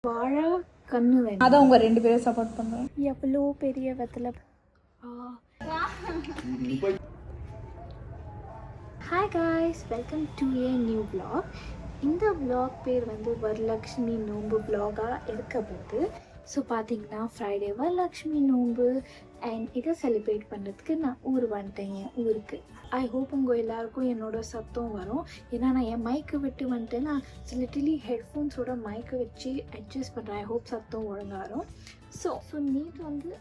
வாழை கண்ணு வேணும். அதான் உங்கள் 2 பேரும் சப்போர்ட் பண்ணுறேன். எவ்வளோ பெரிய வெத்தலை. Hi guys, welcome to a new vlog. இந்த vlog பேர் வந்து வரலக்ஷ்மி நோன்பு vlog-ஆக இருக்க போகுது. ஸோ பார்த்தீங்கன்னா ஃப்ரைடே வரலக்ஷ்மி நோன்பு அண்ட் இதை செலிப்ரேட் பண்ணுறதுக்கு நான் ஊர் வந்துட்டேன், என் ஊருக்கு. ஐ ஹோப் உங்கள் எல்லாருக்கும் என்னோட சத்தம் வரும். ஏன்னா நான் என் மைக்கை விட்டு வந்துட்டேன். நான் லிட்டலி ஹெட்ஃபோன்ஸோட மைக்கை வச்சு அட்ஜஸ்ட் பண்ணுறேன். ஐ ஹோப் சத்தம் ஒழுங்காக வரும். ஸோ நேற்று வந்து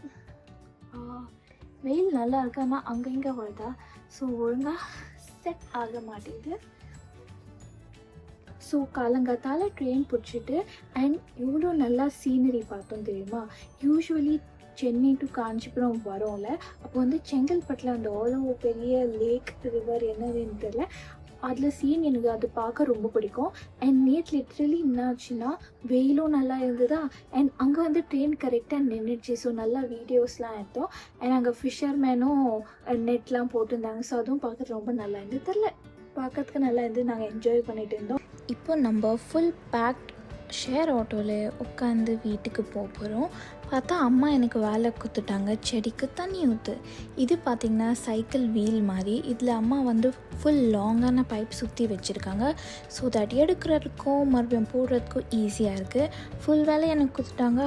வெயில் நல்லா இருக்கு, ஆனால் அங்கே இங்கே வருதா, ஸோ ஒழுங்காக செட் ஆக மாட்டேங்குது. ஸோ காலங்காத்தால் ட்ரெயின் பிடிச்சிட்டு அண்ட் எவ்வளோ நல்லா சீனரி பார்த்தோம் தெரியுமா. யூஸ்வலி சென்னை டு காஞ்சிபுரம் வரோம்ல, அப்போ வந்து செங்கல்பட்டில் அந்த அவ்வளோ பெரிய லேக் ரிவர் என்னதுன்னு தெரியல, அதில் சீன் எனக்கு அது பார்க்க ரொம்ப பிடிக்கும். அண்ட் நேற்று லிட்ரலி என்னாச்சுன்னா வெயிலும் நல்லா இருந்ததா அண்ட் அங்கே வந்து ட்ரெயின் கரெக்டாக நின்றுச்சு. ஸோ நல்லா வீடியோஸ்லாம் எடுத்தோம் அண்ட் அங்கே ஃபிஷர்மேனும் நெட்லாம் போட்டிருந்தாங்க. ஸோ அதுவும் பார்க்க ரொம்ப நல்லா இருந்தது. தெரில, பார்க்கறதுக்கு நல்லா இருந்து நாங்கள் என்ஜாய் பண்ணிட்டு இருந்தோம். இப்போ நம்ம ஃபுல் பேக்ட் ஷேர் ஆட்டோவில் உட்காந்து வீட்டுக்கு போகிறோம். பார்த்தா அம்மா எனக்கு வேலை கொடுத்துட்டாங்க, செடிக்கு தண்ணி ஊற்று. இது பார்த்திங்கன்னா சைக்கிள் வீல் மாதிரி. இதில் அம்மா வந்து ஃபுல் லாங்கான பைப் சுற்றி வச்சுருக்காங்க. ஸோ தட் எடுக்கிறதுக்கும் மறுபடியும் போடுறதுக்கும் ஈஸியாக இருக்குது. ஃபுல் வேலை எனக்கு கொடுத்துட்டாங்க.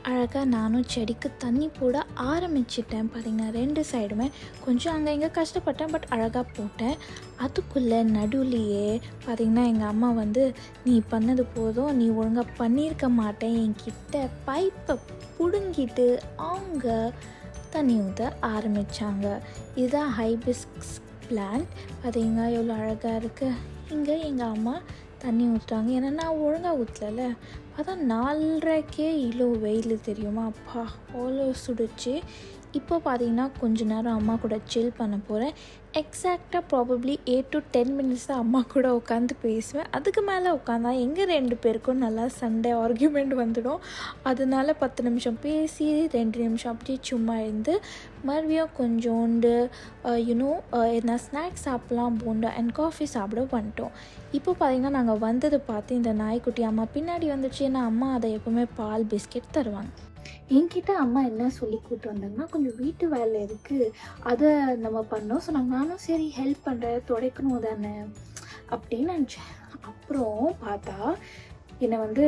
அழகாக நானும் செடிக்கு தண்ணி போட ஆரம்பிச்சிட்டேன். பார்த்திங்கன்னா 2 சைடுமே கொஞ்சம் அங்கே இங்கே கஷ்டப்பட்டேன், பட் அழகாக போட்டேன். அதுக்குள்ளே நடுவுலையே பார்த்திங்கன்னா எங்கள் அம்மா வந்து நீ பண்ணது போதும், நீ ஒழுங்காக பண்ணியிருக்க மாட்டேன், என்கிட்ட பைப்பை பிடுங்கிட்டு அவங்க தண்ணி ஊற்ற ஆரம்பித்தாங்க. இதுதான் ஹைபிஸ்கஸ் பிளான்ட். பார்த்திங்கன்னா எவ்வளோ அழகாக இருக்குது. இங்கே எங்கள் அம்மா தண்ணி ஊற்றுறாங்க, ஏன்னா நான் ஒழுங்காக ஊற்றல. அதான் 4:30க்கே இவ்வளோ வெயில் தெரியுமா, அப்பா அவ்வளோ சுடுச்சு. இப்போ பார்த்தீங்கன்னா கொஞ்ச நேரம் அம்மா கூட சில் பண்ண போகிறேன். எக்ஸாக்டாக ப்ராபப்ளி 8 to 10 மினிட்ஸ் தான் அம்மா கூட உட்காந்து பேசுவேன். அதுக்கு மேலே உட்காந்தா எங்கள் 2 பேருக்கும் நல்லா சண்டே ஆர்கியூமெண்ட் வந்துடும். அதனால 10 நிமிஷம் பேசி 2 நிமிஷம் அப்படியே சும்மா இருந்து மறுபடியும் கொஞ்சோண்டு என்ன ஸ்நாக்ஸ் சாப்பிட்லாம், போண்டா அண்ட் காஃபி சாப்பிட வந்துட்டோம். இப்போ பார்த்திங்கன்னா நாங்கள் வந்தது பார்த்து இந்த நாய்க்குட்டி அம்மா பின்னாடி வந்துச்சு. ஏன்னா அம்மா அதை எப்போவுமே பால் பிஸ்கெட் தருவாங்க. என்கிட்ட அம்மா என்ன சொல்லி கூப்பிட்டு வந்தாங்கன்னா, கொஞ்சம் வீட்டு வேலை இருக்குது, அதை நம்ம பண்ணோம். ஸோ நானும் சரி ஹெல்ப் பண்ணுறேன், துடைக்கணும் தானே அப்படின்னு நினச்சேன். அப்புறம் பார்த்தா என்னை வந்து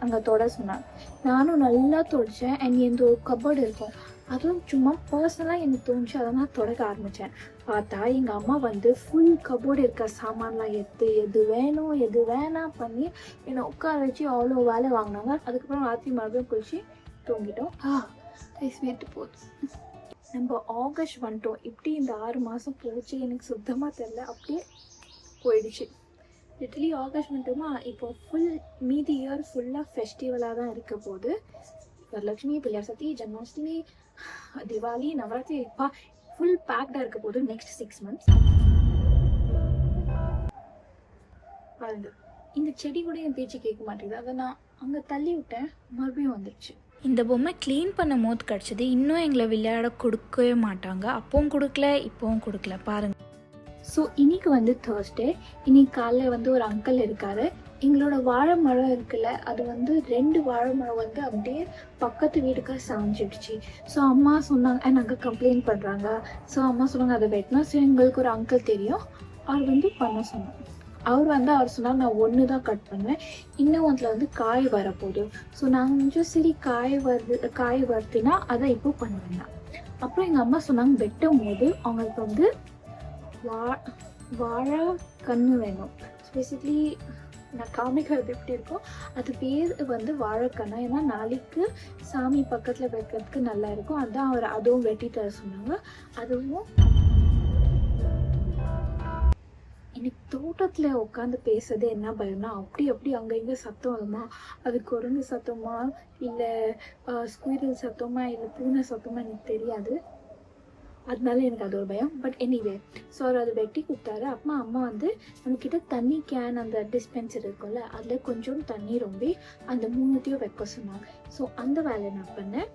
அங்கே தொட சொன்னாங்க. நானும் நல்லா துடைச்சேன். அண்ட் எந்த ஒரு கபோர்டு இருக்கும், அதுவும் சும்மா பர்சனலாக எனக்கு தோணுச்சு, அதை நான் தொடக்க ஆரம்பித்தேன். பார்த்தா எங்கள் அம்மா வந்து ஃபுல் கபோர்டு இருக்க சாமான்லாம் எடுத்து எது வேணும் எது வேணாம் பண்ணி என்னை உட்கார வச்சு அவ்வளோ வேலை வாங்கினாங்க. அதுக்கப்புறம் ராத்திரி மறுபடியும் குளிச்சு தூங்கிட்டோம். வேட்டு போகுது. நம்ம ஆகஸ்ட் வந்துட்டோம். இப்படி இந்த 6 மாதம் போச்சு எனக்கு சுத்தமாக தெரில, அப்படியே போயிடுச்சு. லிட்டலி ஆகஸ்ட் வந்துட்டோமா. இப்போ ஃபுல் மீதி இயர் ஃபுல்லாக ஃபெஸ்டிவலாக தான் இருக்க போகுது. வரலட்சுமி, பிள்ளையார் சதுர்த்தி, ஜென்மாஷ்டமி, திவாலி, நவராத்திரி, இப்போ ஃபுல் பேக்டாக இருக்க போகுது நெக்ஸ்ட் 6 months. பாருங்க, இந்த செடி கூட என் பேச்சு கேட்க மாட்டேங்குது. அதை நான் அங்கே தள்ளி விட்டேன், மறுபடியும் வந்துடுச்சு. இந்த பொம்மை க்ளீன் பண்ணும் போது கிடச்சிது. இன்னும் எங்களை விளையாட கொடுக்கவே மாட்டாங்க. அப்பவும் கொடுக்கல, இப்போவும் கொடுக்கல. பாருங்கள். ஸோ இன்றைக்கி வந்து தேர்ஸ்டே. இன்னைக்கு காலையில் வந்து ஒரு அங்கிள் இருக்கார். எங்களோட வாழை மரம் இருக்குல்ல, அது வந்து 2 வாழை மரம் வந்து அப்படியே பக்கத்து வீட்டுக்காக சாஞ்சிடுச்சு. ஸோ அம்மா சொன்னாங்க, நாங்கள் கம்ப்ளைண்ட் பண்ணுறாங்க. ஸோ அம்மா சொன்னாங்க அதை வெட்டினா. ஸோ எங்களுக்கு ஒரு அங்கிள் தெரியும், அவர் வந்து பண்ண சொன்னாங்க. அவர் சொன்னால் நான் 1 தான் கட் பண்ணுவேன், இன்னும் அதில் வந்து காய் வரப்போகுது. ஸோ நாங்கள் கொஞ்சம் சரி காய் வருதுன்னா அதை இப்போ பண்ணுவேன். அப்புறம் எங்கள் அம்மா சொன்னாங்க வெட்டும் போது அவங்களுக்கு வந்து வாழை கன்று வேணும். பேசிக்லி நான் காமிக்கிறது எப்படி இருக்கும், அது பேர் வந்து வாழைக்கண்ணா. ஏன்னா நாளைக்கு சாமி பக்கத்தில் வைக்கிறதுக்கு நல்லா இருக்கும். அதான் அவர் அதுவும் வெட்டி தர சொன்னாங்க. அதுவும் எனக்கு தோட்டத்தில் உட்காந்து பேசுறது என்ன பயம்னா, அப்படி அங்கே இங்கே சத்தம் வருமா, அது குரங்கு சத்தமா இல்லை ஸ்குயிரல் சத்தமா இல்லை பூனை சத்தமா எனக்கு தெரியாது. அதனால எனக்கு அது ஒரு பயம். பட் எனிவே, ஸோ அவர் அதை வெட்டி கொடுத்தாரு. அம்மா வந்து நம்மக்கிட்ட தண்ணி கேன் அந்த டிஸ்பென்சர் இருக்கும்ல, அதில் கொஞ்சம் தண்ணி ரொம்ப அந்த 3த்தையும் வைக்க சொன்னாங்க. ஸோ அந்த வேலையை நான் பண்ணேன்.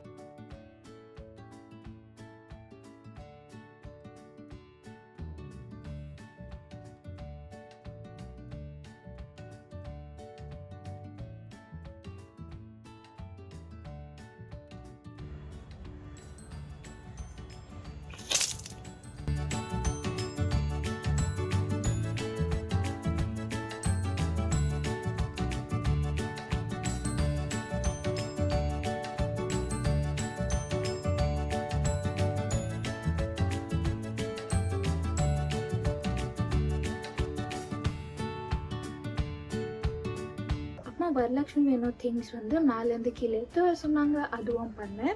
அம்மா வரலட்சுமி வேணும் திங்ஸ் வந்து மேலேருந்து கீழே எடுத்து வர சொன்னாங்க, அதுவும் பண்ணேன்.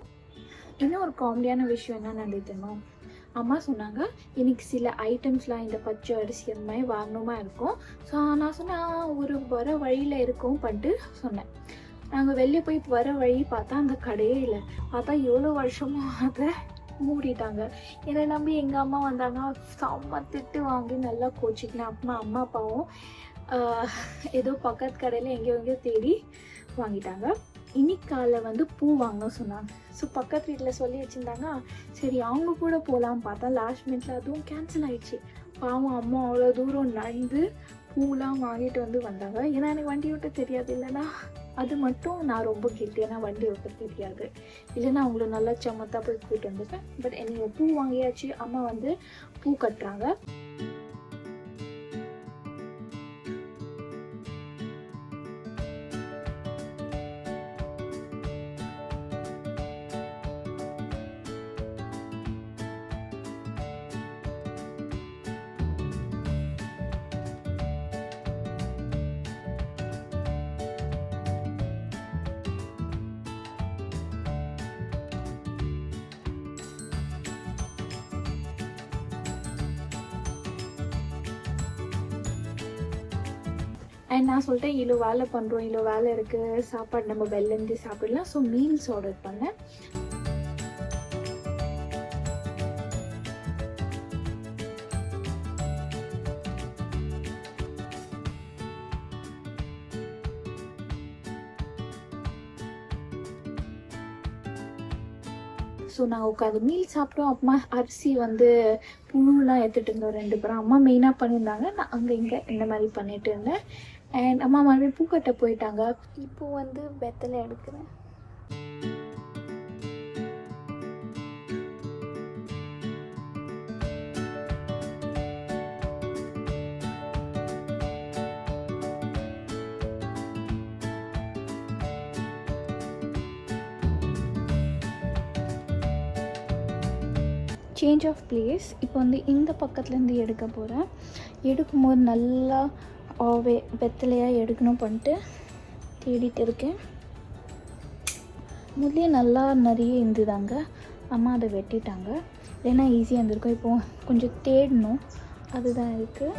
இன்னும் ஒரு காமெடியான விஷயம் என்ன நடந்துதுன்னா, அம்மா சொன்னாங்க இன்னைக்கு சில ஐட்டம்ஸ்லாம் இந்த பச்சை அரிசி அந்த மாதிரி வாங்கணுமா இருக்கும். ஸோ நான் சொன்னேன் ஒரு வர வழியில் இருக்கும் பண்ணிட்டு சொன்னேன். நாங்கள் வெளியே போய் வர வழி பார்த்தா அந்த கடையே இல்லை. பார்த்தா எவ்வளோ வருஷமும் அதை மூடிட்டாங்க. என்னை நம்பி எங்கள் அம்மா வந்தாங்க, செம்ம திட்டு வாங்கி நல்லா கோச்சிக்கினேன். அம்மா அப்பாவும் ஏதோ பக்கத்து கடையில் எங்கேயோ தேடி வாங்கிட்டாங்க. இன்னைக்கு காலை வந்து பூ வாங்கணும் சொன்னாங்க. ஸோ பக்கத்து வீட்டில் சொல்லி வச்சுருந்தாங்க. சரி அவங்க கூட போகலாம் பார்த்தா லாஸ்ட் மினிட்ல அதுவும் கேன்சல் ஆகிடுச்சு. பாவம் அம்மா அவ்வளோ தூரம் நடந்து பூலாம் வாங்கிட்டு வந்தாங்க. ஏன்னா எனக்கு வண்டி ஓட்ட தெரியாது. இல்லைன்னா அது மட்டும் நான் ரொம்ப கில்ட்டி. ஏன்னா வண்டி ஓட்ட தெரியாது. இல்லைன்னா அவங்கள நல்லா சமத்தாக போய் கூப்பிட்டு வந்துப்பேன். பட் எனக்கு பூ வாங்கியாச்சு. அம்மா வந்து பூ கட்டுறாங்க. அண்ட் நான் சொல்லிட்டேன் இவ்வளோ வேலை பண்ணுறோம், இவ்வளோ வேலை இருக்குது, சாப்பாடு நம்ம வெளிலேருந்து சாப்பிடலாம். ஸோ மீல்ஸ் ஆர்டர் பண்ணேன். ஸோ நான் உட்காந்து மீல் சாப்பிட்டோம். அம்மா அரிசி வந்து புழுலாம் எடுத்துகிட்டு இருந்தோம் 2 பேரும். அம்மா மெயினாக பண்ணியிருந்தாங்க, நான் அங்கே இங்கே இந்த மாதிரி பண்ணிட்டு இருந்தேன். அண்ட் அம்மா மறுபடியும் பூக்கட்டை போயிட்டாங்க. இப்போ வந்து வெத்தலை எடுக்கிறேன். Change of place. இப்போ வந்து இந்த பக்கத்துலேருந்து எடுக்க போகிறேன். எடுக்கும்போது நல்லா வெத்தலையாக எடுக்கணும் பண்ணிட்டு தேடிட்டு இருக்கேன். முதலே நல்லா நிறைய இருந்துதாங்க. அம்மா அதை வெட்டிட்டாங்க. இல்லைன்னா ஈஸியாக இருந்திருக்கும். இப்போது கொஞ்சம் தேடணும், அதுதான் இருக்குது.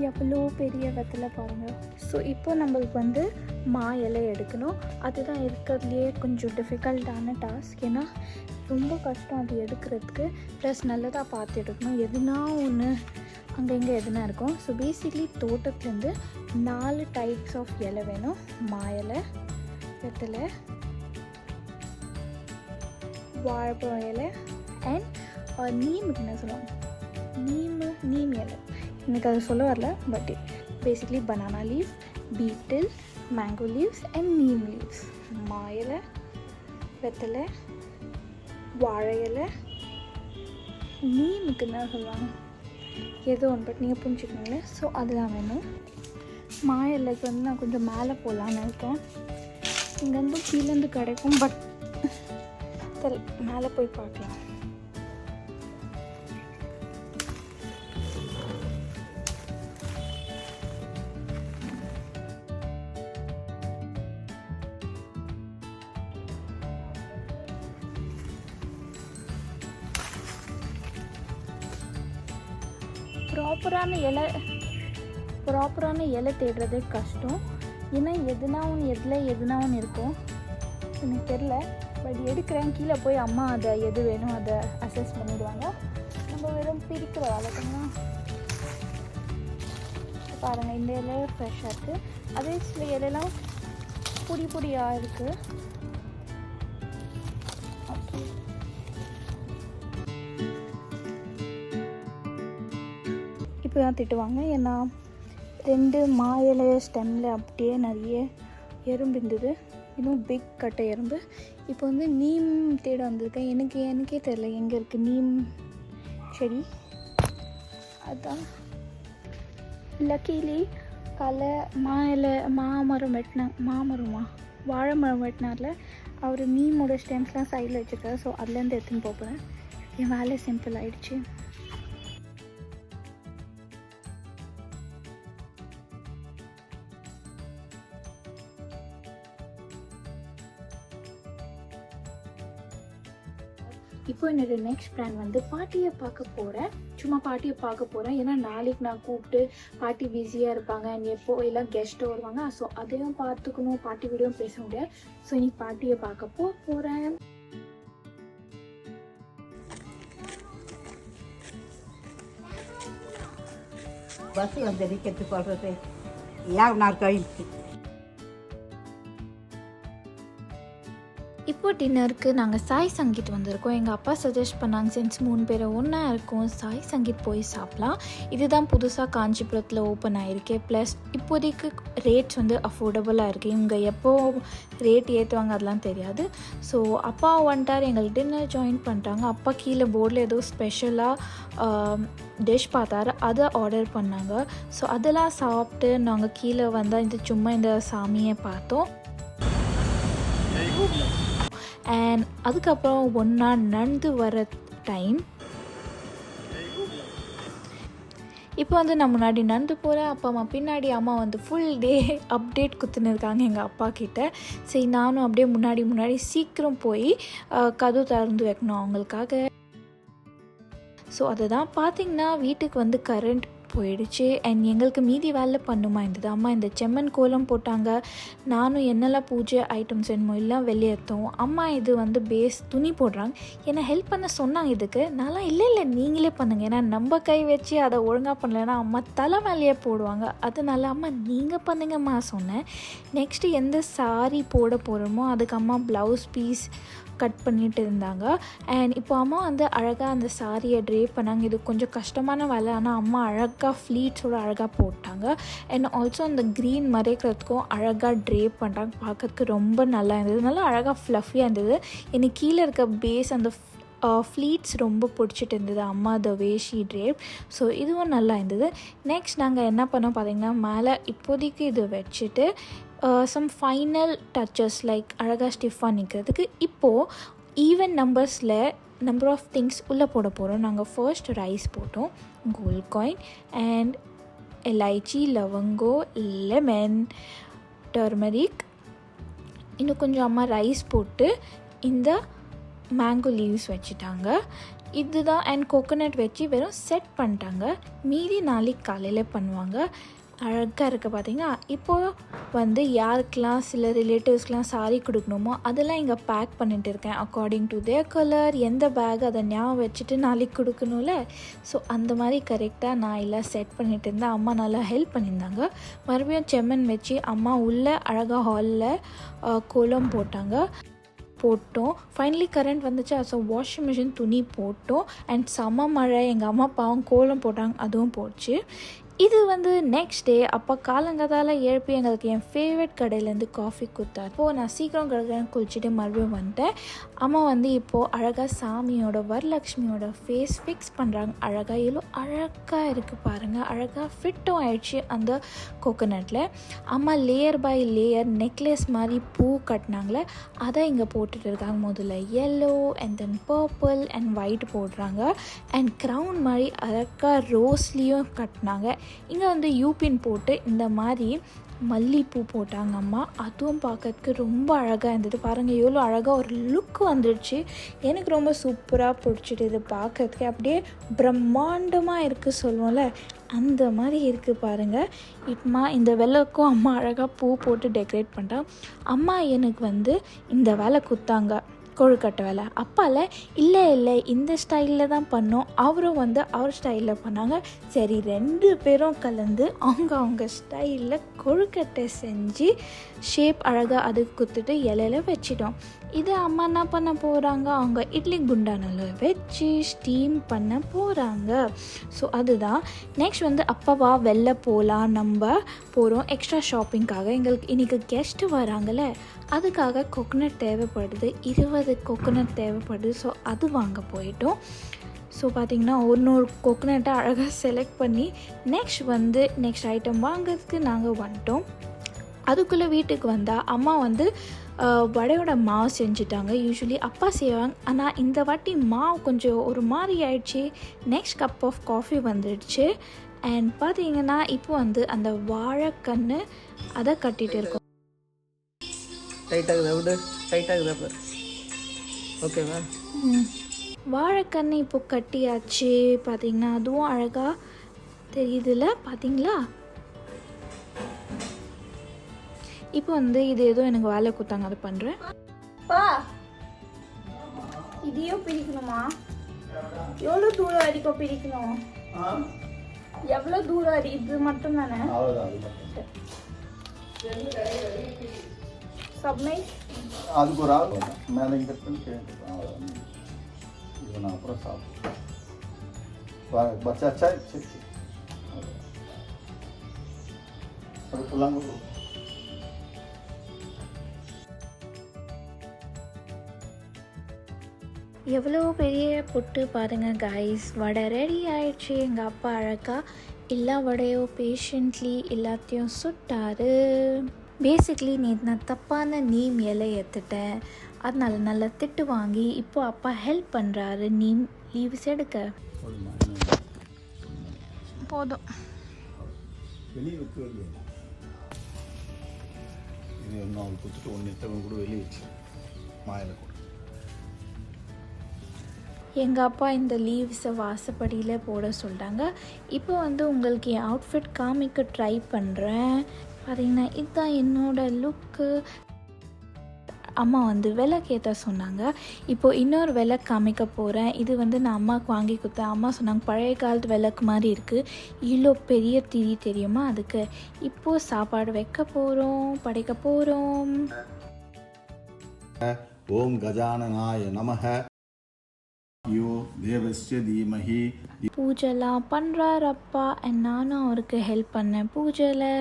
எவ்வளோ பெரிய வெத்தலை பாருங்கள். ஸோ இப்போ நம்மளுக்கு வந்து மா இலை எடுக்கணும். அதுதான் இருக்கிறதுலையே கொஞ்சம் டிஃபிகல்ட்டான டாஸ்க். ஏன்னா ரொம்ப கஷ்டம் அது எடுக்கிறதுக்கு. ப்ளஸ் நல்லதாக பார்த்து எடுக்கணும். எதுனா ஒன்று அங்கே இங்கே எதுனா இருக்கும். ஸோ பேசிக்லி தோட்டத்துலேருந்து 4 டைப்ஸ் ஆஃப் இலை வேணும். மா இலை, வெத்தலை, வாழைப்பழம் இலை அண்ட் நீமுக்கு என்ன சொல்லுவாங்க, நீம் இலை. எனக்கு அது சொல்ல வரல. But basically banana leaf, beetle, mango leaves and neem leaves. மா இலை, வெத்தலை, வாழை இலை, நீமுக்கு என்ன சொல்லுவாங்க ஏதோ ஒன்று, பட் நீங்கள் புரிஞ்சுக்கணுங்களே. ஸோ அதுதான் வேணும். மா இலைக்கு வந்து நான் கொஞ்சம் மேலே போகலான்னு இருக்கேன். இங்கேருந்து கீழேருந்து கிடைக்கும். பட் மேலே போய் பார்க்கலாம். ப்ராப்பரான இலை தேடுறதே கஷ்டம். ஏன்னா எதுனா ஒன்று இருக்கும். எனக்கு தெரில. பட் எடுக்கிறேன். கீழே போய் அம்மா அதை எது வேணும் அதை அசஸ் பண்ணிவிடுவாங்க. நம்ம வெறும் பிரிக்கிற வழக்கம்னா பாருங்கள். இந்த இலை ஃப்ரெஷ்ஷாக இருக்குது. அதே சில இலையெல்லாம் பொடியாக இருக்குது. ஓகே, இப்போ தான் திட்டுவாங்க. ஏன்னா 2 மா இலை ஸ்டெம்மில் அப்படியே நிறைய எறும்பு இருந்தது. இன்னும் பிக் கட்டை எறும்பு. இப்போ வந்து நீம் தேட வந்திருக்கேன். எனக்கே தெரியல எங்கே இருக்குது நீம் செடி. அதுதான் லக்கீலி வாழை மரம் வெட்டினார்ல அவர் நீமோட ஸ்டெம்ஸ்லாம் சைடில் வச்சுருக்காரு. ஸோ அதுலேருந்து எடுத்துன்னு போகிறேன். என் வேலை சிம்பிள் ஆகிடுச்சு. இப்போ என்னோட நெக்ஸ்ட் பிளான் வந்து பாட்டியை பார்க்க போகிறேன். சும்மா பாட்டியை பார்க்க போகிறேன். ஏன்னா நாளைக்கு நான் கூப்பிட்டு பாட்டி பிஸியாக இருப்பாங்க அண்ட் எப்போ எல்லாம் கெஸ்ட்டு வருவாங்க. ஸோ அதையும் பார்த்துக்கணும், பாட்டி வீடியோவும் பேச முடியாது. ஸோ இன்னைக்கு பாட்டியை பார்க்க போகிறேன். பஸ் வந்து டிக்கெட்டு சொல்கிறது யார் நாள் கழிச்சு. இப்போ டின்னருக்கு நாங்கள் சாய் சங்கீத் வந்திருக்கோம். எங்கள் அப்பா சஜஸ்ட் பண்ணாங்க, சென்ஸ் 3 பேர் ஒன்றா இருக்கும், சாய் சங்கீத் போய் சாப்பிட்லாம். இதுதான் புதுசாக காஞ்சிபுரத்தில் ஓப்பன் ஆகிருக்கு. ப்ளஸ் இப்போதைக்கு ரேட்ஸ் வந்து அஃபோர்டபுளாக இருக்குது. இவங்க எப்போ ரேட் ஏற்றுவாங்க அதெல்லாம் தெரியாது. ஸோ அப்பா வந்துட்டார், எங்களுக்கு டின்னர் ஜாயின் பண்ணிட்டாங்க. அப்பா கீழே போர்டில் ஏதோ ஸ்பெஷலாக டிஷ் பார்த்தாரு, அதை ஆர்டர் பண்ணாங்க. ஸோ அதெல்லாம் சாப்பிட்டு நாங்கள் கீழே வந்தால் சும்மா இந்த சாமியை பார்த்தோம். அண்ட் அதுக்கப்புறம் ஒன்றா நடந்து வர டைம். இப்போ வந்து நான் முன்னாடி நடந்து போகிறேன், அப்பா அம்மா பின்னாடி. அம்மா வந்து ஃபுல் டே அப்டேட் குத்துன்னு இருக்காங்க எங்கள் அப்பா கிட்ட. சரி நானும் அப்படியே முன்னாடி சீக்கிரம் போய் கதவு திறந்து வைக்கணும் அவங்களுக்காக. ஸோ அதுதான் பார்த்திங்கன்னா வீட்டுக்கு வந்து கரண்ட் போயிடுச்சு. அண்ட் எங்களுக்கு மீதி வேலை பண்ணுமா இருந்தது. அம்மா இந்த செம்மண் கோலம் போட்டாங்க. நானும் என்னெல்லாம் பூஜை ஐட்டம்ஸ் வேணுமோ எல்லாம் வெளியேற்றோம். அம்மா இது வந்து பேஸ் துணி போடுறாங்க. என்னை ஹெல்ப் பண்ண சொன்னாங்க இதுக்கு. நான்லாம் இல்லை நீங்களே பண்ணுங்கள், ஏன்னா நம்ம கை வச்சு அதை ஒழுங்காக பண்ணலைன்னா அம்மா தலை மேலேயே போடுவாங்க. அதனால அம்மா நீங்கள் பண்ணுங்கம்மா சொன்னேன். நெக்ஸ்ட்டு எந்த சாரி போட போகிறோமோ அதுக்கு அம்மா ப்ளவுஸ் பீஸ் கட் பண்ணிட்டு இருந்தாங்க. அண்ட் இப்போ அம்மா வந்து அழகாக அந்த சாரியை ட்ரேப் பண்ணாங்க. இது கொஞ்சம் கஷ்டமான வேலை, ஆனால் அம்மா அழகாக ஃப்ளீட்ஸோடு அழகாக போட்டாங்க. அண்ட் ஆல்சோ அந்த க்ரீன் மறைக்கிறதுக்கும் அழகாக ட்ரேப் பண்ணுறாங்க. பார்க்கறதுக்கு ரொம்ப நல்லா இருந்தது, நல்லா அழகாக ஃப்ளஃபியாக இருந்தது. எனக்கு கீழே இருக்க பேஸ் அந்த ஃப்ளீட்ஸ் ரொம்ப பிடிச்சிட்டு இருந்தது அம்மா த வே ஷீ ட்ரேப். ஸோ இதுவும் நல்லா இருந்தது. நெக்ஸ்ட் நாங்கள் என்ன பண்ணோம் பார்த்திங்கன்னா, மேலே இப்போதைக்கு இது வச்சுட்டு சம் ஃபைனல் டச்சஸ் லைக் அழகாக ஸ்டிஃபாக நிற்கிறதுக்கு இப்போது ஈவன் நம்பர் ஆஃப் திங்ஸ் உள்ளே போட போகிறோம். நாங்கள் ஃபர்ஸ்ட் ரைஸ் போட்டோம், கோல்ட் காயின் அண்ட் எலைச்சி, லவங்கோ, லெமன், டர்மரிக். இன்னும் கொஞ்சம் அம்மா ரைஸ் போட்டு இந்த மேங்கோ லீவ்ஸ் வச்சுட்டாங்க. இதுதான். அண்ட் கோகோனட் வச்சு வெறும் செட் பண்ணிட்டாங்க. மீதி நாளைக்கு காலையில் பண்ணுவாங்க. அழகாக இருக்குது பார்த்திங்கன்னா. இப்போது வந்து யாருக்கெல்லாம் சில ரிலேட்டிவ்ஸ்க்கெலாம் சாரி கொடுக்கணுமோ அதெல்லாம் இங்கே பேக் பண்ணிட்டு இருக்கேன் அக்கார்டிங் டு தேர் கலர். எந்த பேக் அதை ஞாபகம் வச்சுட்டு நாளைக்கு கொடுக்கணும்ல. ஸோ அந்த மாதிரி கரெக்டாக நான் எல்லாம் செட் பண்ணிட்டு இருந்தேன். அம்மா நல்லா ஹெல்ப் பண்ணியிருந்தாங்க. மறுபடியும் செம்மண் வச்சு அம்மா உள்ளே அழகாக ஹாலில் கோலம் போட்டோம். ஃபைனலி கரண்ட் வந்துச்சு. ஸோ வாஷிங் மிஷின் துணி போட்டோம். அண்ட் செம மழை, எங்கள் அம்மா பாவம் கோலம் போட்டாங்க, அதுவும் போச்சு. இது வந்து நெக்ஸ்ட் டே அப்பா காலங்காத்தால் எழுப்பி எங்களுக்கு என் ஃபேவரட் கடையிலேருந்து காஃபி கொடுத்தார். இப்போது நான் சீக்கிரம் கடற்கரை குளிச்சுட்டு மறுபடியும் வந்துட்டேன். அம்மா வந்து இப்போது அழகாக சாமியோட வரலக்ஷ்மியோட ஃபேஸ் ஃபிக்ஸ் பண்ணுறாங்க. அழகாக எவ்வளோ அழகாக இருக்குது பாருங்கள். அழகாக ஃபிட்டும் ஆயிடுச்சு அந்த கோகோனட்டில். அம்மா லேயர் பை லேயர் நெக்லஸ் மாதிரி பூ கட்டினாங்களே அதை இங்கே போட்டுட்டு இருக்காங்க. முதல்ல yellow and then purple and white போடுறாங்க. அண்ட் க்ரௌன் மாதிரி அழகாக ரோஸ்லேயும் கட்டினாங்க. இங்கே வந்து யூபின் போட்டு இந்த மாதிரி மல்லிப்பூ போட்டாங்க அம்மா. அதுவும் பார்க்கறதுக்கு ரொம்ப அழகாக இருந்தது. பாருங்கள் எவ்வளோ அழகாக ஒரு லுக் வந்துடுச்சு. எனக்கு ரொம்ப சூப்பராக பிடிச்சிட்டு. இது பார்க்கறதுக்கு அப்படியே பிரம்மாண்டமாக இருக்குது சொல்லுவோம்ல, அந்த மாதிரி இருக்குது பாருங்கள். இப்போ இந்த வெள்ளைக்கும் அம்மா அழகாக பூ போட்டு டெக்கரேட் பண்ணிட்டாங்க. அம்மா எனக்கு வந்து இந்த வேலை கொடுத்தாங்க, கொழுக்கட்டை வேலை. அப்பால இல்லை இந்த ஸ்டைலில் தான் பண்ணோம். அவரும் வந்து அவர் ஸ்டைலில் பண்ணாங்க. சரி 2 பேரும் கலந்து அவங்க ஸ்டைலில் கொழுக்கட்டை செஞ்சு ஷேப் அழகாக அதுக்கு குத்துட்டு இலையில வச்சிட்டோம். இது அம்மா என்ன பண்ண போகிறாங்க, அவங்க இட்லி குண்டானில் வச்சு ஸ்டீம் பண்ண போகிறாங்க. ஸோ அதுதான் நெக்ஸ்ட் வந்து அப்பாவா வெளில போகலாம், நம்ம போகிறோம் எக்ஸ்ட்ரா ஷாப்பிங்காக. எங்களுக்கு இன்றைக்கி கெஸ்ட்டு வராங்கல்ல, அதுக்காக கொக்கனட் தேவைப்படுது, 20 கொக்கனட் தேவைப்படுது. ஸோ அது வாங்க போயிட்டோம். ஸோ பார்த்திங்கன்னா ஒன்று கொக்கனட்டை அழகாக செலக்ட் பண்ணி நெக்ஸ்ட் ஐட்டம் வாங்கிறதுக்கு நாங்கள் வந்துட்டோம். அதுக்குள்ளே வீட்டுக்கு வந்தால் அம்மா வந்து வடையோட மாவு செஞ்சுட்டாங்க. யூஸ்வலி அப்பா செய்வாங்க, ஆனால் இந்த வாட்டி மாவு கொஞ்சம் ஒரு மாதிரி ஆயிடுச்சு. நெக்ஸ்ட் கப் ஆஃப் காஃபி வந்துடுச்சு. அண்ட் பார்த்தீங்கன்னா இப்போ வந்து அந்த வாழைக்கன்று அதை கட்டிகிட்டு இருக்கோம். ஓகேவா? வாழைக்கன்று இப்போ கட்டியாச்சு. பார்த்தீங்கன்னா அதுவும் அழகாக தெரியுதுல்ல, பார்த்தீங்களா? இப்போ வந்து இது ஏதோ எனக்கு வேலை கொடுத்தாங்க, அதை பண்ணுறேன். இதையும் பிரிக்கணுமா? எவ்வளோ தூரம் வரைக்கும் பிரிக்கணும்? எவ்வளோ தூரம் வரை? இது மட்டும் தானே? சப்மை அதுக்கு ஒரு ஆள் மேலே இங்கே இது நான் அப்புறம் சாப்பிடுவேன். பச்சா சரி அதுக்குள்ளாங்க எவ்வளோ பெரிய புட்டு பாருங்கள் கைஸ். வடை ரெடி ஆயிடுச்சு. எங்கள் அப்பா அழகாக எல்லா வடையும் பேஷண்ட்லி எல்லாத்தையும் சுட்டாரு. பேசிக்லி நான் தப்பான நீம் இலை எடுத்துட்டேன், அதனால நல்லா திட்டு வாங்கி இப்போ அப்பா ஹெல்ப் பண்ணுறாரு நீம் லீவ்ஸ் எடுக்க. போதும் வெளியே வைக்க இல்லையா? இது ஒன்று அவள் கொடுத்துட்டு ஒன்று எத்தவங்க கூட வெளியே வச்சு மாயில கூட. எங்கள் அப்பா இந்த லீவ்ஸை வாசப்படியில் போட சொல்கிறாங்க. இப்போ வந்து உங்களுக்கு என் அவுட்ஃபிட் காமிக்க ட்ரை பண்ணுறேன். பார்த்தீங்கன்னா இதுதான் என்னோடய லுக்கு. அம்மா வந்து விளக்கேற்ற சொன்னாங்க. இப்போது இன்னொரு விளக்கு காமிக்க போகிறேன். இது வந்து நான் அம்மாவுக்கு வாங்கி கொடுத்தேன். அம்மா சொன்னாங்க பழைய காலத்து விளக்கு மாதிரி இருக்குது, இவ்வளோ பெரிய திரி தெரியுமா, அதுக்கு. இப்போது சாப்பாடு வைக்க போகிறோம், படைக்க போகிறோம். ஓம் கஜானனாய நமஹ யோ தேவஸ்ய தீமஹி. பூஜைலாம் பண்ணுறாரு அப்பா. அண்ட் நானும் அவருக்கு ஹெல்ப் பண்ணேன் பூஜையில்.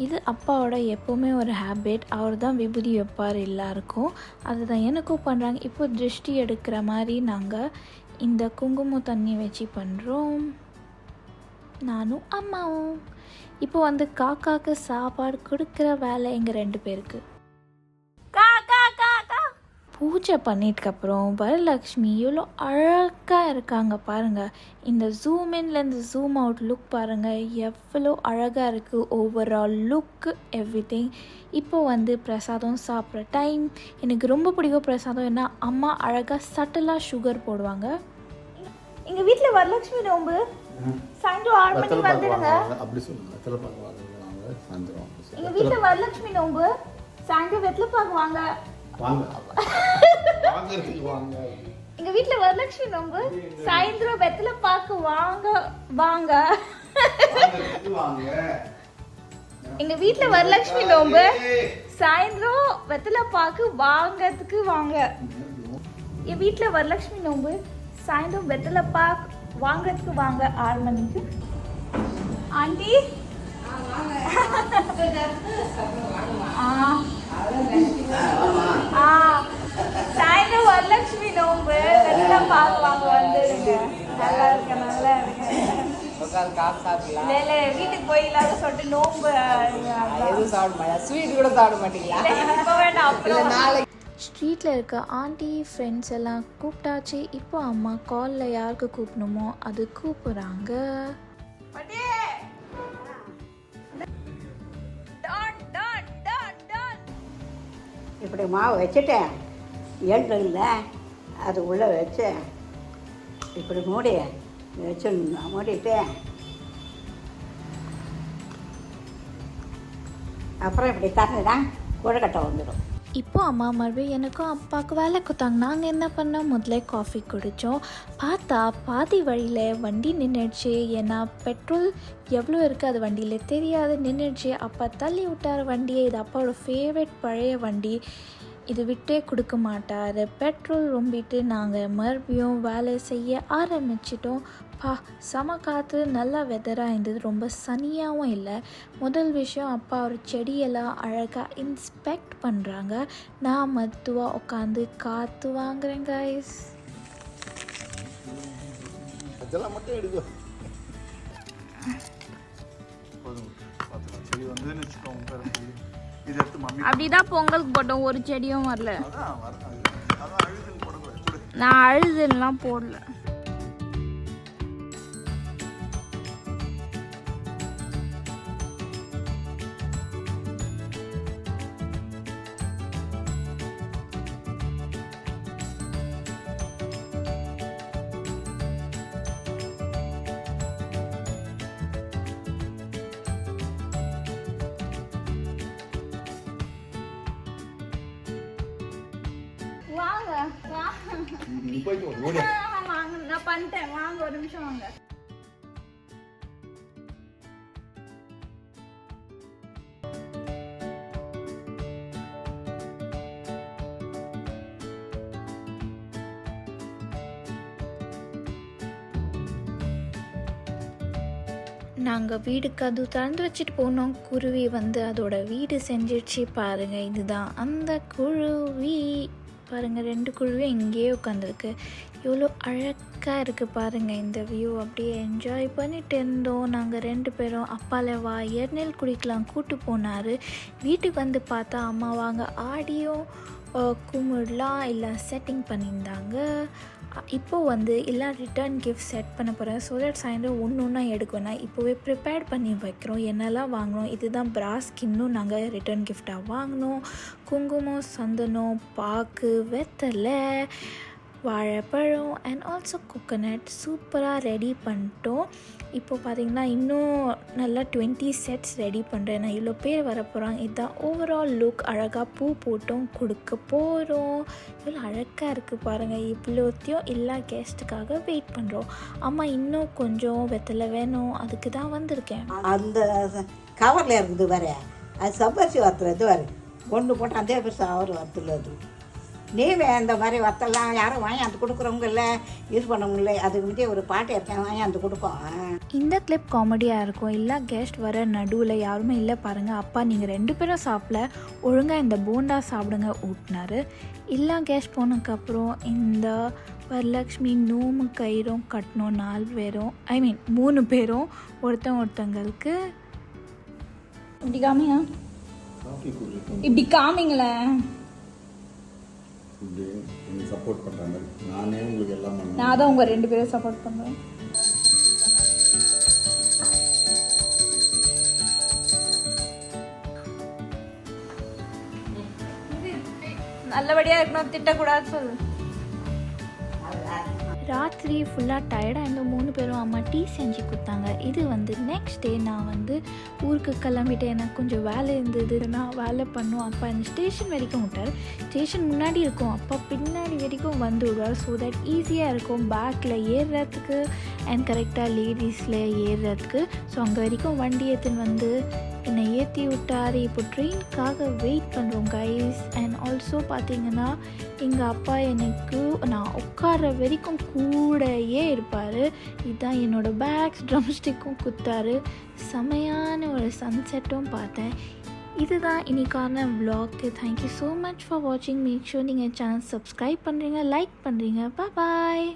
இது அப்பாவோட எப்போவுமே ஒரு ஹேபிட். அவர் தான் விபூதி வைப்பார் எல்லாருக்கும். அதுதான் எனக்கும் பண்ணுறாங்க. இப்போ திருஷ்டி எடுக்கிற மாதிரி நாங்கள் இந்த குங்குமம் தண்ணி வச்சு பண்ணுறோம், நானும் அம்மாவும். இப்போ வந்து காக்காவுக்கு சாப்பாடு கொடுக்குற வேலை எங்கள் 2 பேருக்கு. பூஜை பண்ணிட்டுக்கப்புறம் வரலக்ஷ்மி இவ்வளோ அழகாக இருக்காங்க பாருங்கள். இந்த ஜூம் இன்லேருந்து ஜூம் அவுட் லுக் பாருங்கள், எவ்வளோ அழகாக இருக்குது. ஓவரால் லுக்கு எவ்ரிதிங். இப்போ வந்து பிரசாதம் சாப்பிட்ற டைம். எனக்கு ரொம்ப பிடிக்கும் பிரசாதம். ஏன்னா அம்மா அழகாக சட்டலாக சுகர் போடுவாங்க. எங்கள் வீட்டில் வரலக்ஷ்மி நோம்பு சாயந்தரம் 6 மணிக்கு வந்துடுங்க. அப்படி சொல்லுங்க. வெத்தலை பாக்கு வாங்க சாயந்தரம். எங்கள் வீட்டில் வரலக்ஷ்மி நோம்பு சாயந்தரம் வெத்தலை பாக்கு வாங்க. எங்க வீட்டுல வரலட்சுமி நோம்பு சாயந்தரம் வெத்தலை பாக்கு வாங்க வாங்க. எங்க வீட்டுல வரலட்சுமி நோம்பு சாயந்தரம் வெத்தலை பாக்கு வாங்கிறதுக்கு வாங்க. என் வீட்டுல வரலட்சுமி நோம்பு சாயந்தரம் வெத்தலை பாக்கு வாங்கிறதுக்கு வாங்க 6 மணிக்கு. ஆண்டி சாயந்தரம் வரலட்சுமி நோம்பு வெத்தலை பாக்கு வாங்க வந்துடுங்க. நல்லா இருக்க நல்லா இருக்கு. வீட்டுக்கு போயிடலாம்னு சொல்லிட்டு நோம்பு ஸ்வீட் கூட சாப்பிட மாட்டீங்களா? இப்போ வேண்டாம், அப்புறம். ஸ்ட்ரீட்டில் இருக்க ஆண்டி ஃப்ரெண்ட்ஸ் எல்லாம் கூப்பிட்டாச்சு. இப்போ அம்மா காலில் யாருக்கு கூப்பிடணுமோ அது கூப்பிட்றாங்க. இப்படி மாவு வச்சுட்டேன், எள்ளு இல்லை அது உள்ளே வச்சேன். இப்படி வச்சு மூடிட்டேன். அப்புறம் இப்படி திறந்துதான் கொழுக்கட்டை வந்துடும். இப்போ அம்மா மறுபடியும் எனக்கும் அப்பாவுக்கு வேலை கொடுத்தாங்க. நாங்கள் என்ன பண்ணோம், முதல்ல காஃபி குடித்தோம். பார்த்தா பாதி வழியில் வண்டி நின்றுடுச்சு. ஏன்னா பெட்ரோல் எவ்வளோ இருக்குது அது வண்டியில் தெரியாது, நின்றுடுச்சு. அப்பா தள்ளி விட்டார் வண்டியை. இது அப்பாவோட ஃபேவரட் பழைய வண்டி, இது விட்டே கொடுக்க மாட்டார். பெட்ரோல் ரொம்பிட்டு நாங்கள் மறுபடியும் வேலை செய்ய ஆரம்பிச்சிட்டோம். செம காற்று, நல்லா வெதராக இருந்தது, ரொம்ப சனியாகவும் இல்லை. முதல் விஷயம், அப்பா ஒரு செடியெல்லாம் அழகாக இன்ஸ்பெக்ட் பண்ணுறாங்க. நான் மெதுவாக உட்காந்து காற்று வாங்குறேன் கைஸ். அதெல்லாம் மட்டும் எடுக்கும். சரி வந்து இது எடுத்து மம்மி அப்படிதான் பொங்கலுக்கு போட்டோம், ஒரு செடியும் வரல. அதான் அழுதுன்னு போடக்கூடாது. நான் அழுதுலாம் போடல. வாங்க நீ போயிட்டு வா, ஓடு. வாங்க, நான் பண்ணிட்டேன். வாங்க, ஒரு நிமிஷம் வாங்க. நாங்கள் வீடு கதவு திறந்து வச்சுட்டு போனோம். குருவி வந்து அதோட வீடு செஞ்சிடுச்சு பாருங்கள். இதுதான் அந்த குருவி பாருங்கள். 2 குருவியும் இங்கேயே உட்காந்துருக்கு. எவ்வளோ அழகாக இருக்குது பாருங்கள் இந்த வியூ. அப்படியே என்ஜாய் பண்ணிட்டு இருந்தோம் நாங்கள் 2 பேரும். அப்பால வா எண்ணெல் குடிக்கலாம் கூட்டு போனார். வீட்டுக்கு வந்து பார்த்தா அம்மா வாங்க ஆடியும் கும்பிடலாம் எல்லாம் செட்டிங் பண்ணியிருந்தாங்க. இப்போது வந்து எல்லாம் ரிட்டர்ன் கிஃப்ட் செட் பண்ண போகிறேன். ஸோ தட் சாயந்தரம் ஒன்று எடுக்கணும். இப்போவே ப்ரிப்பேர் பண்ணி வைக்கிறோம். என்னெல்லாம் வாங்கினோம், இதுதான் பிராஸ் ஸ்கின்னும் நாங்கள் ரிட்டர்ன் கிஃப்டாக வாங்கினோம். குங்குமம், சந்தனம், பாக்கு, வெத்தலை, வாழைப்பழம் அண்ட் ஆல்சோ கோகோனட் சூப்பராக ரெடி பண்ணிட்டோம். இப்போ பார்த்திங்கன்னா இன்னும் நல்லா 20 செட்ஸ் ரெடி பண்ணுறேன். நான் இவ்வளோ பேர் வர போகிறாங்க. இதுதான் ஓவரால் லுக். அழகாக பூ போட்டும் கொடுக்க போகிறோம். இவ்வளோ அழகாக இருக்குது பாருங்கள். இவ்வளோத்தையும் எல்லா கெஸ்ட்டுக்காக வெயிட் பண்ணுறோம். அம்மா இன்னும் கொஞ்சம் வெத்தலை வேணும், அதுக்கு தான் வந்திருக்கேன். அந்த கவரில் இருக்குது வேற, அது சப்பரிசி வத்துறது வேறு ஒன்று போட்டு அதே பெருசாக அவர் வத்துல. அது நீவே இந்த மாதிரி வத்தெல்லாம் யாரும் வாங்கி அந்த கொடுக்குறவங்க இல்லை, யூஸ் பண்ண முடியல. அதுக்கு முன்னாடி ஒரு பாட்டு இருக்கேன் வாங்கி அந்த கொடுப்போம். இந்த கிளிப் காமெடியாக இருக்கும். எல்லா கெஸ்ட் வர நடுவில் யாருமே இல்லை பாருங்கள். அப்பா நீங்கள் 2 பேரும் சாப்பிடல, ஒழுங்காக இந்த போண்டா சாப்பிடுங்க ஊட்டினார். எல்லா கெஸ்ட் போனதுக்கப்புறம் இந்த வரலக்ஷ்மி நோம்பு கயிறும் கட்டணும். 4 பேரும், 3 பேரும் ஒருத்தவங்களுக்கு. இப்படி காமிங்க, காஃபி குடிக்கும். இப்படி காமிங்களேன். இப்படி எனக்கு சப்போர்ட் பண்ணுறாங்க. நானே உங்களுக்கு எல்லாம் பண்ணேன். நான் தான் உங்கள் 2 பேரும் சப்போர்ட் பண்ணுறேன். நல்லபடியாக இருக்கணும், திட்டக்கூடாது சொல்லு. ராத்திரி ஃபுல்லாக டயர்டாக இருந்த 3 பேரும் அம்மா டீ செஞ்சு கொடுத்தாங்க. இது வந்து நெக்ஸ்ட் டே நான் வந்து ஊருக்கு கிளம்பிட்டு எனக்கு கொஞ்சம் வேலை இருந்தது. நான் வேலை பண்ணுவோம். அப்பா இந்த ஸ்டேஷன் வரைக்கும் விட்டார். ஸ்டேஷன் முன்னாடி இருக்கும், அப்பா பின்னாடி வரைக்கும் வந்து விடுவார். ஸோ தட் ஈஸியாக இருக்கும் பேக்கில் ஏறுறதுக்கு அண்ட் கரெக்டாக லேடிஸில் ஏறுறதுக்கு. ஸோ அங்கே வரைக்கும் வண்டி எடுத்துன்னு வந்து என்னை ஏற்றி விட்டார். இப்போ ட்ரெயினுக்காக வெயிட் பண்ணுறோம் கைஸ். அண்ட் ஆல்சோ பார்த்திங்கன்னா எங்கள் அப்பா எனக்கு நான் உட்கார வரைக்கும் கூடையே இருப்பார். இதுதான் என்னோடய பேக்ஸ் ட்ரம் ஸ்டிக்கும் குத்தாரு. செமையான ஒரு சன்செட்டும் பார்த்தேன். இதுதான் இன்னைக்கான vlog. Thank you so much for வாட்சிங். மேக் ஷூர் நீங்கள் சேனல் சப்ஸ்கிரைப் பண்ணுறீங்க, லைக் பண்ணுறீங்க. பாய்.